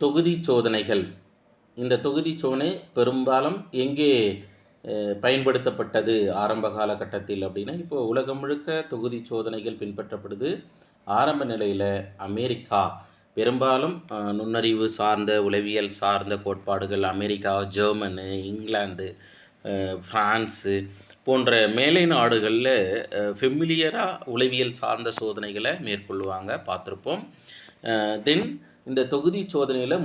தொகுதி சோதனைகள். இந்த தொகுதி சோதனை பெரும்பாலும் எங்கே பயன்படுத்தப்பட்டது ஆரம்ப காலகட்டத்தில் அப்படின்னா, இப்போ உலகம் முழுக்க தொகுதி சோதனைகள் பின்பற்றப்படுது. ஆரம்ப நிலையில் அமெரிக்கா பெரும்பாலும் நுண்ணறிவு சார்ந்த உளவியல் சார்ந்த கோட்பாடுகள் அமெரிக்கா, ஜெர்மனு, இங்கிலாந்து, ஃப்ரான்ஸு போன்ற மேலை நாடுகளில் ஃபெமிலியராக உளவியல் சார்ந்த சோதனைகளை மேற்கொள்ளுவாங்க, பார்த்துருப்போம். தென் இந்த தொகுதி சோதனையில்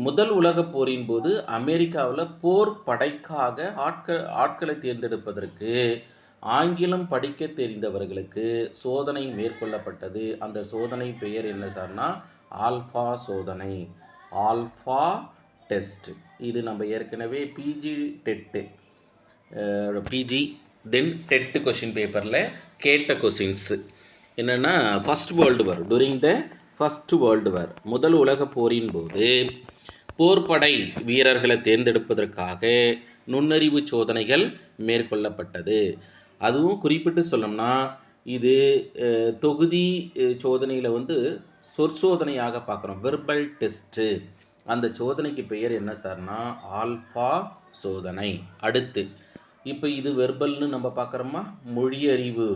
முதல் உலகப் போரின் போது அமெரிக்காவில் போர் படைக்காக ஆட்களை தேர்ந்தெடுப்பதற்கு ஆங்கிலம் படிக்க தெரிந்தவர்களுக்கு சோதனை மேற்கொள்ளப்பட்டது. அந்த சோதனை பெயர் என்ன சார்னா ஆல்ஃபா சோதனை, ஆல்ஃபா டெஸ்ட். இது நம்ம ஏற்கனவே பிஜி தென் டெட் கொஷின் பேப்பரில் கேட்ட கொஷின்ஸு என்னென்னா, first world war, during the first world war, முதல் உலக போரின் போது போர்ப்படை வீரர்களை தேர்ந்தெடுப்பதற்காக நுண்ணறிவு சோதனைகள் மேற்கொள்ளப்பட்டது. அதுவும் குறிப்பிட்டு சொல்லணும்னா, இது தொகுதி சோதனையில் சொற்சோதனையாக பார்க்குறோம், வெர்பல் டெஸ்ட்டு. அந்த சோதனைக்கு பெயர் என்ன சார்னா ஆல்ஃபா சோதனை. அடுத்து இப்போ இது வெர்பல்னு நம்ம பார்க்குறோமா, மொழியறிவு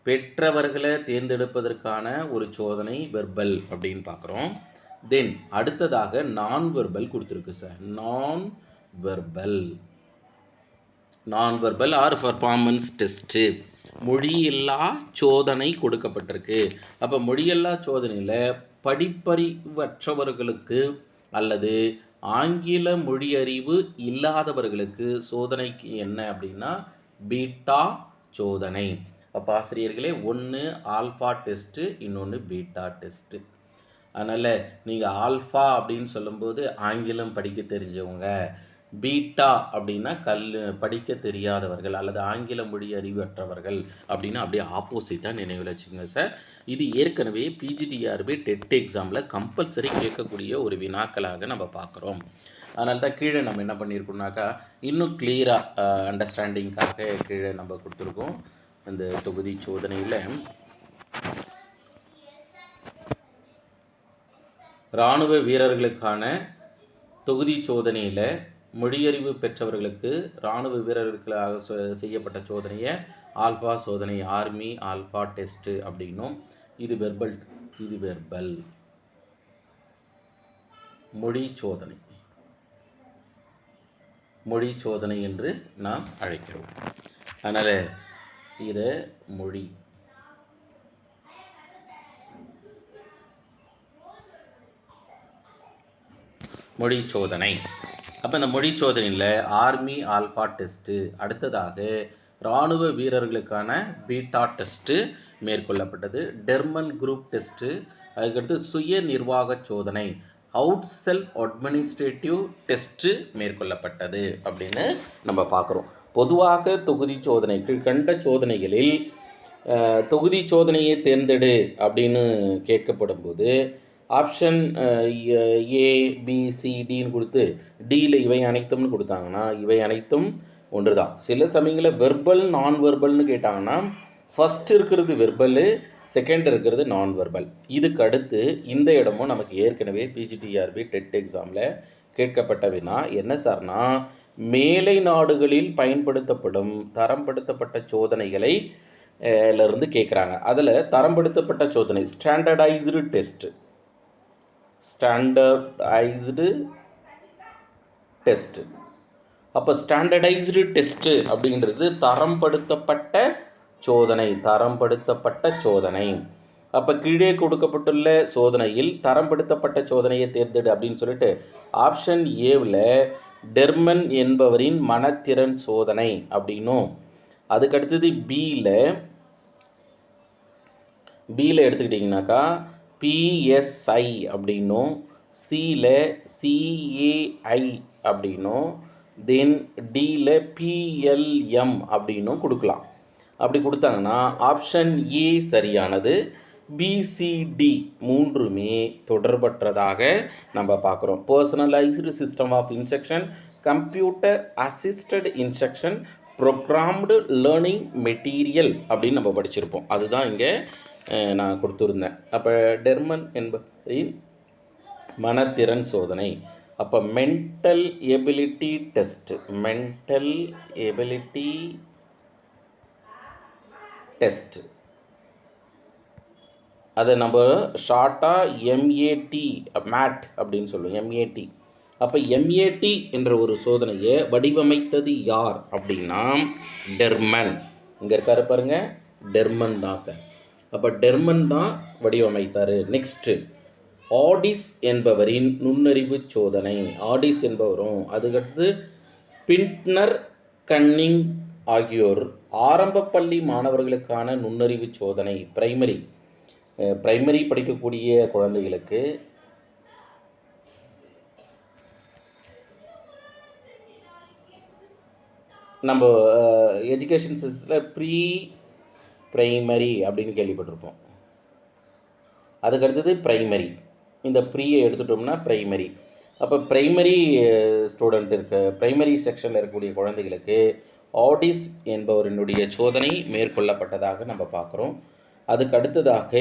பெற்றவர்களை தேர்ந்தெடுப்பதற்கான ஒரு சோதனை வெர்பல் அப்படின்னு பார்க்குறோம். தென் அடுத்ததாக நான் வெர்பல் கொடுத்துருக்கு சார். நான் வெர்பல் ஆர் பர்ஃபார்மன்ஸ் டெஸ்ட்டு, மொழியில்லா சோதனை கொடுக்கப்பட்டிருக்கு. அப்போ மொழியில்லா சோதனையில் படிப்பறிவற்றவர்களுக்கு அல்லது ஆங்கில மொழியறிவு இல்லாதவர்களுக்கு சோதனைக்கு என்ன அப்படின்னா பீட்டா சோதனை. அப்போ ஆசிரியர்களே, ஒன்று ஆல்ஃபா டெஸ்ட்டு, இன்னொன்று பீட்டா டெஸ்ட்டு. அதனால் நீங்கள் ஆல்ஃபா அப்படின்னு சொல்லும்போது ஆங்கிலம் படிக்க தெரிஞ்சவங்க, பீட்டா அப்படின்னா படிக்க தெரியாதவர்கள் அல்லது ஆங்கில மொழி அறிவற்றவர்கள் அப்படின்னா அப்படியே ஆப்போசிட்டாக நினைவில் வச்சுக்கோங்க சார். இது ஏற்கனவே பிஜிடிஆர்பி டெட் எக்ஸாமில் கம்பல்சரி கேட்கக்கூடிய ஒரு வினாக்களாக நம்ம பார்க்குறோம். அதனால தான் கீழே நம்ம என்ன பண்ணியிருக்கோம்னாக்கா, இன்னும் கிளியராக அண்டர்ஸ்டாண்டிங்காக கீழே நம்ம கொடுத்துருக்கோம். அந்த தொகுதி சோதனையில் இராணுவ வீரர்களுக்கான தொகுதி சோதனையில் மொழியறிவு பெற்றவர்களுக்கு இராணுவ வீரர்களுக்காக செய்யப்பட்ட சோதனையை ஆல்ஃபா சோதனை, ஆர்மி ஆல்ஃபா டெஸ்ட்டு அப்படின்னும், இது வெர்பல் மொழி சோதனை என்று நாம் அழைக்கிறோம். அதனால் இதை மொழி சோதனை. அப்போ இந்த மொழி சோதனையில் ஆர்மி ஆல்ஃபா டெஸ்ட்டு, அடுத்ததாக இராணுவ வீரர்களுக்கான பீட்டா டெஸ்ட்டு மேற்கொள்ளப்பட்டது. டெர்மன் குரூப் டெஸ்ட்டு, அதுக்கடுத்து சுய நிர்வாக சோதனை, அவுட் செல்ஃப் அட்மினிஸ்ட்ரேட்டிவ் டெஸ்ட்டு மேற்கொள்ளப்பட்டது அப்படின்னு நம்ம பார்க்குறோம். பொதுவாக தொகுதி சோதனை கண்ட சோதனைகளில் தொகுதி சோதனையை தேர்ந்தெடு அப்படின்னு கேட்கப்படும் போது ஆப்ஷன் ABCDன்னு கொடுத்து டியில் இவை அனைத்தும்னு கொடுத்தாங்கன்னா இவை அனைத்தும் ஒன்று தான். சில சமயங்களில் வெர்பல் நான் வெர்பல்னு கேட்டாங்கன்னா ஃபஸ்ட் இருக்கிறது வெர்பல், செகண்ட் இருக்கிறது நான் வெர்பல். இதுக்கு அடுத்து இந்த இடமும் நமக்கு ஏற்கனவே பிஜிடிஆர்பி டெட் எக்ஸாமில் கேட்கப்பட்ட வினா என்ன சார்னா, மேலை நாடுகளில் பயன்படுத்தப்படும் தரம்படுத்தப்பட்ட சோதனைகளை இருந்து கேட்குறாங்க. அதில் தரம்படுத்தப்பட்ட சோதனை ஸ்டாண்டர்டைஸ்டு டெஸ்ட்டு. அப்போ ஸ்டாண்டர்டைஸ்டு டெஸ்ட்டு அப்படின்றது தரம்படுத்தப்பட்ட சோதனை. அப்போ கீழே கொடுக்கப்பட்டுள்ள சோதனையில் தரம்படுத்தப்பட்ட சோதனையை தேர்ந்தெடு அப்படின்னு சொல்லிட்டு ஆப்ஷன் ஏவில் டெர்மன் என்பவரின் மனத்திறன் சோதனை அப்படின்னும், அதுக்கடுத்தது பியில் எடுத்துக்கிட்டிங்கனாக்கா PSI அப்படின்னும், சியில் CAI அப்படின்னும், தென் டியில் PLM அப்படின்னும் கொடுக்கலாம். அப்படி கொடுத்தாங்கன்னா ஆப்ஷன் ஏ சரியானது. BCD மூன்றுமே தொடர்பற்றதாக நம்ம பார்க்குறோம். Personalised system of instruction, computer assisted instruction, programmed learning material அப்படின்னு நம்ம படிச்சிருப்போம். அதுதான் இங்கே நான் கொடுத்துருந்தேன். அப்போ டெர்மன் என்பதின் மனத்திறன் சோதனை. அப்போ mental ability test, mental ability test, அதை நம்ம ஷார்ட்டாக எம்ஏடி மேட் அப்படின்னு சொல்லுவோம், எம்ஏடி. அப்போ எம்ஏடி என்ற ஒரு சோதனையை வடிவமைத்தது யார் அப்படின்னா டெர்மன். இங்கே இருக்காரு பாருங்க, டெர்மன் தான் சார். அப்போ டெர்மன் தான் வடிவமைத்தார். நெக்ஸ்ட்டு ஆடிஸ் என்பவரின் நுண்ணறிவு சோதனை, ஆடிஸ் என்பவரும், அதுக்கடுத்து பின்ட்னர், கன்னிங் ஆகியோர் ஆரம்ப பள்ளி மாணவர்களுக்கான நுண்ணறிவு சோதனை, பிரைமரி படிக்கக்கூடிய குழந்தைகளுக்கு நம்ம எஜுகேஷன் சிஸ்டத்தில் ப்ரீ பிரைமரி அப்படின்னு கேள்விப்பட்டிருப்போம். அதுக்கடுத்தது பிரைமரி. இந்த ப்ரீயை எடுத்துட்டோம்னா பிரைமரி. அப்போ பிரைமரி ஸ்டூடெண்ட் பிரைமரி செக்ஷனில் இருக்கக்கூடிய குழந்தைகளுக்கு ஆடிஸ் என்பவரினுடைய சோதனை மேற்கொள்ளப்பட்டதாக நம்ம பார்க்குறோம். அதுக்கு அடுத்ததாக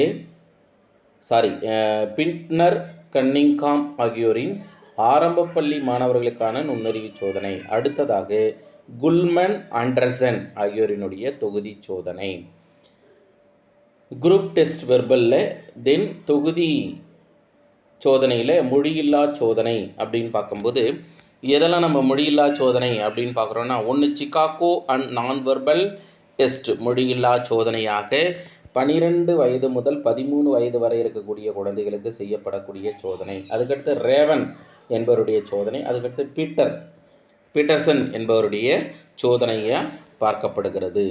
பின்ட்னர், கன்னிங்காம் ஆகியோரின் ஆரம்ப பள்ளி மாணவர்களுக்கான நுண்ணறிவு சோதனை. அடுத்ததாக குல்மன், ஆண்டர்சன் ஆகியோரினுடைய தொகுதி சோதனை. குரூப் டெஸ்ட் வெர்பலில் தென் தொகுதி சோதனையில் மொழியில்லா சோதனை அப்படின்னு பார்க்கும்போது எதெல்லாம் நம்ம மொழியில்லா சோதனை அப்படின்னு பார்க்குறோன்னா, ஒன்று சிகாகோ அண்ட் நான் வெர்பல் டெஸ்ட், மொழியில்லா சோதனையாக 12 வயது முதல் 13 வயது வரை இருக்கக்கூடிய குழந்தைகளுக்கு செய்யப்படக்கூடிய சோதனை. அதுக்கடுத்து ரேவன் என்பவருடைய சோதனை. அதுக்கடுத்து பீட்டர்சன் என்பவருடைய சோதனையாக பார்க்கப்படுகிறது.